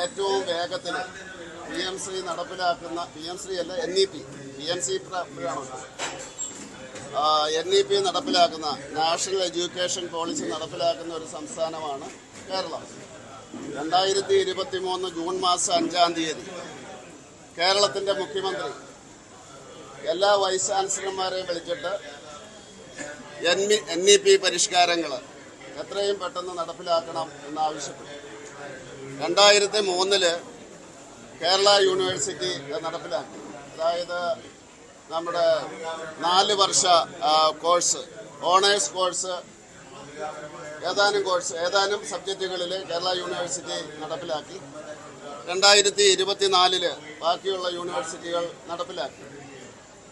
ഏറ്റവും വേഗത്തിൽ PMC നടപ്പിലാക്കുന്ന PMC അല്ല NEP നടപ്പിലാക്കുന്ന നാഷണൽ എഡ്യൂക്കേഷൻ പോളിസി നടപ്പിലാക്കുന്ന ഒരു സംസ്ഥാനമാണ് കേരളം. 2023 ജൂൺ മാസം 5-ാം തീയതി കേരളത്തിൻ്റെ മുഖ്യമന്ത്രി എല്ലാ വൈസ് ചാൻസലർമാരെയും വിളിച്ചിട്ട് NEP പരിഷ്കാരങ്ങൾ എത്രയും പെട്ടെന്ന് നടപ്പിലാക്കണം എന്നാവശ്യപ്പെട്ടു. 2003 കേരള യൂണിവേഴ്സിറ്റി നടപ്പിലാക്കി. അതായത് നമ്മുടെ 4 വർഷ കോഴ്സ്, ഓണേഴ്സ് കോഴ്സ്, ഏതാനും സബ്ജക്റ്റുകളിൽ കേരള യൂണിവേഴ്സിറ്റി നടപ്പിലാക്കി. 2024 ബാക്കിയുള്ള യൂണിവേഴ്സിറ്റികൾ നടപ്പിലാക്കി.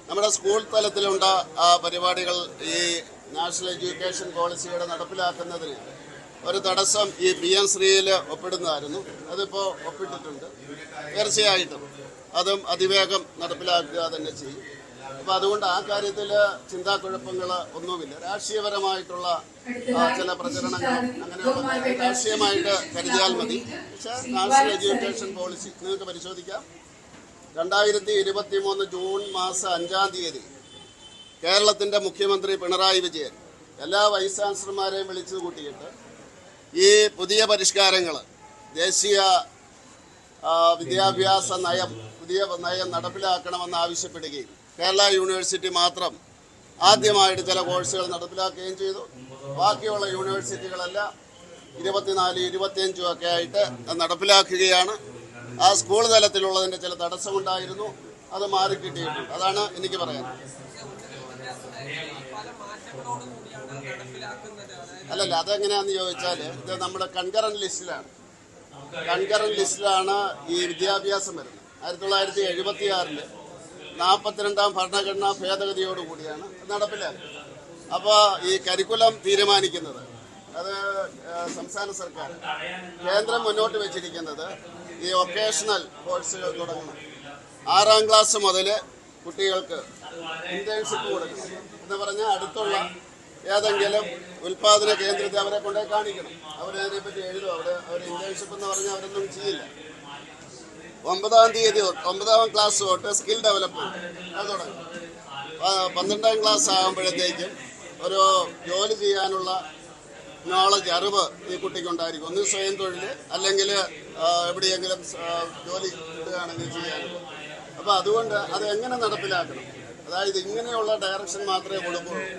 നമ്മുടെ സ്കൂൾ തലത്തിലുള്ള പരിപാടികൾ ഈ നാഷണൽ എഡ്യൂക്കേഷൻ പോളിസിയുടെ നടപ്പിലാക്കുന്നതിന് ഒരു തടസ്സം ഈ PM-ശ്രീയിൽ ഒപ്പിടുന്നതായിരുന്നു. അതിപ്പോൾ ഒപ്പിട്ടിട്ടുണ്ട്. തീർച്ചയായിട്ടും അതും അതിവേഗം നടപ്പിലാക്കുക തന്നെ ചെയ്യും. അപ്പോൾ അതുകൊണ്ട് ആ കാര്യത്തിൽ ചിന്താക്കുഴപ്പങ്ങൾ ഒന്നുമില്ല. രാഷ്ട്രീയപരമായിട്ടുള്ള ചില പ്രചരണങ്ങൾ അങ്ങനെയുള്ള രാഷ്ട്രീയമായിട്ട് കരുതിയാൽ മതി. പക്ഷേ നാഷണൽ എഡ്യൂക്കേഷൻ പോളിസി നിങ്ങൾക്ക് പരിശോധിക്കാം. 2023 ജൂൺ മാസം 5-ാം തീയതി കേരളത്തിൻ്റെ മുഖ്യമന്ത്രി പിണറായി വിജയൻ എല്ലാ വൈസ് ചാൻസലർമാരെയും വിളിച്ചു കൂട്ടിയിട്ട് ഈ പുതിയ പരിഷ്കാരങ്ങൾ, ദേശീയ വിദ്യാഭ്യാസ പുതിയ നയം നടപ്പിലാക്കണമെന്ന് ആവശ്യപ്പെടുകയും കേരള യൂണിവേഴ്സിറ്റി മാത്രം ആദ്യമായിട്ട് ചില കോഴ്സുകൾ നടപ്പിലാക്കുകയും ചെയ്തു. ബാക്കിയുള്ള യൂണിവേഴ്സിറ്റികളെല്ലാം 24, 25 ഒക്കെ ആയിട്ട് നടപ്പിലാക്കുകയാണ്. ആ സ്കൂൾ തലത്തിലുള്ളതിൻ്റെ ചില തടസ്സമുണ്ടായിരുന്നു, അത് മാറിക്കിട്ടിയിട്ടുണ്ട്. അതാണ് എനിക്ക് പറയാനുള്ളത്. അല്ലല്ല, അതെങ്ങനെയാണെന്ന് ചോദിച്ചാൽ ഇത് നമ്മുടെ കൺകറന്റ് ലിസ്റ്റിലാണ് ഈ വിദ്യാഭ്യാസം വരുന്നത്. 1976 42ാം ഭരണഘടനാ ഭേദഗതിയോടുകൂടിയാണ് നടപ്പിലാക്കുന്നത്. അപ്പോൾ ഈ കരിക്കുലം തീരുമാനിക്കുന്നത് അത് സംസ്ഥാന സർക്കാർ. കേന്ദ്രം മുന്നോട്ട് വെച്ചിരിക്കുന്നത് ഈ വൊക്കേഷണൽ കോഴ്സുകൾ തുടങ്ങണം. 6ാം ക്ലാസ് മുതൽ കുട്ടികൾക്ക് ഇന്റേൺഷിപ്പ് കൊടുക്കണം എന്ന് പറഞ്ഞാൽ അടുത്തുള്ള ഏതെങ്കിലും ഉൽപാദന കേന്ദ്രത്തെ അവരെ കൊണ്ടേ കാണിക്കണം. അവരതിനെപ്പറ്റി എഴുതും. അവർ ഇന്റേൺഷിപ്പ് എന്ന് പറഞ്ഞാൽ അവരൊന്നും ചെയ്യില്ല. 9ാം തീയതി 9ാം ക്ലാസ് തൊട്ട് സ്കിൽ ഡെവലപ്മെന്റ് അത് തുടങ്ങും. 12ാം ക്ലാസ് ആകുമ്പോഴത്തേക്കും ഒരു ജോലി ചെയ്യാനുള്ള നോളജ്, അറിവ് ഈ കുട്ടിക്കുണ്ടായിരിക്കും. ഒന്ന് സ്വയം തൊഴിൽ, അല്ലെങ്കിൽ എവിടെയെങ്കിലും ജോലി കിട്ടുകയാണെങ്കിൽ ചെയ്യാനും. അപ്പോൾ അതുകൊണ്ട് അത് എങ്ങനെ നടപ്പിലാക്കണം, അതായത് ഇങ്ങനെയുള്ള ഡയറക്ഷൻ മാത്രമേ കൊടുക്കുള്ളൂ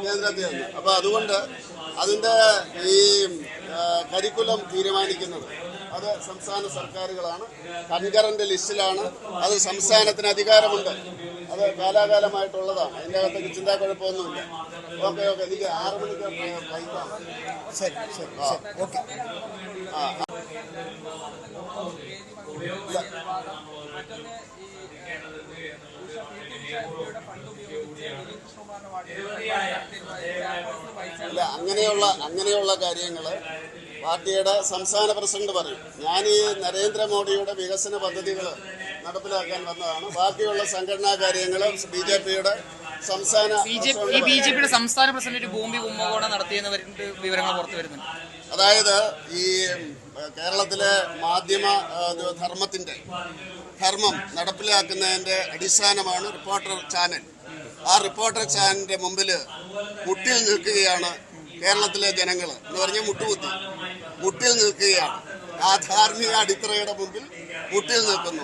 കേന്ദ്രത്തിൽ നിന്ന്. അപ്പോൾ അതുകൊണ്ട് അതിൻ്റെ ഈ കരിക്കുലം തീരുമാനിക്കുന്നത് അത് സംസ്ഥാന സർക്കാരുകളാണ്. കൺകറന്റ് ലിസ്റ്റിലാണ്. അത് സംസ്ഥാനത്തിന് അധികാരമുണ്ട്. അത് കാലാകാലമായിട്ടുള്ളതാണ്. അതിൻ്റെ അകത്തേക്ക് ചിന്താക്കുഴപ്പമൊന്നുമില്ല. ഓക്കെ, എനിക്ക് 6 മണിക്ക് ഫ്ലൈറ്റാണ്. ശരി, ഓക്കെ. അല്ല, അങ്ങനെയുള്ള കാര്യങ്ങൾ പാർട്ടിയുടെ സംസ്ഥാന പ്രസിഡന്റ് പറയും. ഞാൻ ഈ നരേന്ദ്രമോദിയുടെ വികസന പദ്ധതികൾ നടപ്പിലാക്കാൻ വന്നതാണ്. ബാക്കിയുള്ള സംഘടനാ കാര്യങ്ങൾ BJPയുടെ സംസ്ഥാന പ്രസിഡന്റ് ഭൂമി കുംഭകോണം നടത്തിയെന്ന് വിവരങ്ങൾ പുറത്തു വരുന്നുണ്ട്. അതായത് ഈ കേരളത്തിലെ മാധ്യമ ധർമ്മം നടപ്പിലാക്കുന്നതിൻ്റെ അടിസ്ഥാനമാണ് റിപ്പോർട്ടർ ചാനൽ. ആ റിപ്പോർട്ടർ ചാനലിന്റെ മുമ്പിൽ മുട്ടിൽ നിൽക്കുകയാണ് കേരളത്തിലെ ജനങ്ങൾ എന്ന് പറഞ്ഞാൽ മുട്ടിൽ നിൽക്കുകയാണ്. ആ ധാർമ്മിക അടിത്തറയുടെ മുമ്പിൽ മുട്ടിൽ നിൽക്കുന്നു.